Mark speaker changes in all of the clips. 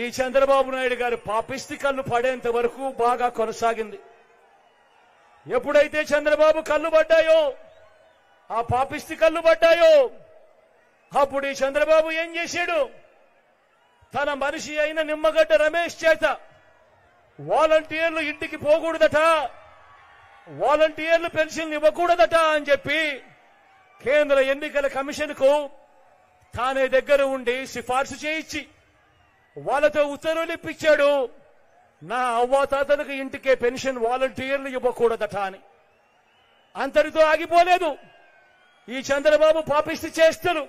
Speaker 1: ఈ చంద్రబాబు నాయుడు గారి పాపిష్టి కళ్ళు పడేంత వరకు బాగా కొనసాగింది. ఎప్పుడైతే చంద్రబాబు కళ్ళు పడ్డాయో, ఆ పాపిష్టి కళ్ళు పడ్డాయో, అప్పుడు ఈ చంద్రబాబు ఏం చేశాడు? తన మనిషి అయిన నిమ్మగడ్డ రమేష్ చేత వాలంటీర్లు ఇంటికి పోకూడదట, వాలంటీర్లు పెన్షన్ ఇవ్వకూడదట అని చెప్పి కేంద్ర ఎన్నికల కమిషన్ కు తానే దగ్గర ఉండి సిఫార్సు చేయించి వాళ్ళతో ఉత్తర్వులు ఇప్పించాడు. నా అవ్వాతాతలకు ఇంటికే పెన్షన్ వాలంటీర్లు ఇవ్వకూడదట అని. అంతటితో ఆగిపోలేదు ఈ చంద్రబాబు పాపిష్టి చేష్టలు.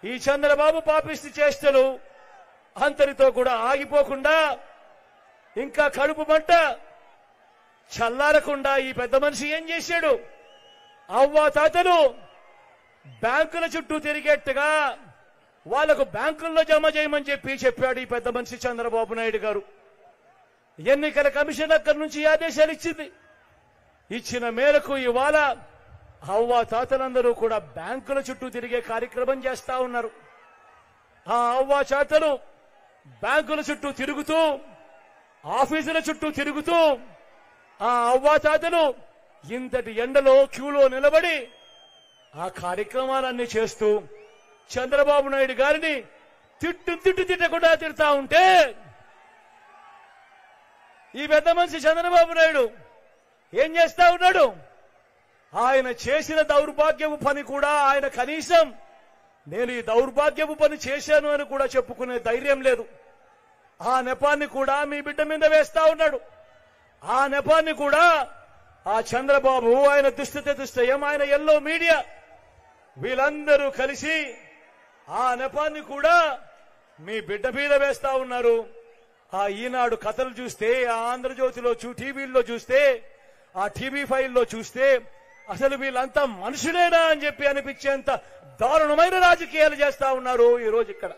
Speaker 1: ఈ చంద్రబాబు పాపిష్టి చేష్టలు అంతటితో కూడా ఆగిపోకుండా ఇంకా కడుపు మంట చల్లారకుండా ఈ పెద్ద మనిషి ఏం చేశాడు? అవ్వాతాతలు బ్యాంకుల చుట్టూ తిరిగేట్టుగా వాళ్లకు బ్యాంకుల్లో జమ చేయమని చెప్పాడు ఈ పెద్ద మనిషి చంద్రబాబు నాయుడు గారు. ఎన్నికల కమిషన్ అక్కడి నుంచి ఆదేశాలు ఇచ్చింది. ఇచ్చిన మేరకు ఇవాళ అవ్వాతాతలందరూ కూడా బ్యాంకుల చుట్టూ తిరిగే కార్యక్రమం చేస్తా ఉన్నారు. ఆ అవ్వాతాతలు బ్యాంకుల చుట్టూ తిరుగుతూ, ఆఫీసుల చుట్టూ తిరుగుతూ, ఆ అవ్వాతాతలు ఇంతటి ఎండలో క్యూలో నిలబడి ఆ కార్యక్రమాలన్నీ చేస్తూ చంద్రబాబు నాయుడు గారిని తిట్టకుండా తిడతా ఉంటే ఈ పెద్ద మనిషి చంద్రబాబు నాయుడు ఏం చేస్తా ఉన్నాడు? ఆయన చేసిన దౌర్భాగ్యపు పని కూడా ఆయన కనీసం నేను ఈ దౌర్భాగ్యపు పని చేశాను అని కూడా చెప్పుకునే ధైర్యం లేదు. ఆ నెపాన్ని కూడా మీ బిడ్డ మీద వేస్తా ఉన్నాడు. ఆ నెపాన్ని కూడా ఆ చంద్రబాబు, ఆయన దుష్టయం, ఆయన ఎల్లో మీడియా వీళ్ళందరూ కలిసి ఆ నెపాన్ని కూడా మీ బిడ్డ మీద వేస్తా ఉన్నారు. ఆ ఈనాడు కథలు చూస్తే, ఆ ఆంధ్రజ్యోతిలో టీవీల్లో చూస్తే, ఆ టీవీ ఫైల్లో చూస్తే అసలు వీళ్ళంతా మనుషులేనా అని చెప్పి అనిపించేంత దారుణమైన రాజకీయాలు చేస్తా ఉన్నారు ఈ రోజు ఇక్కడ.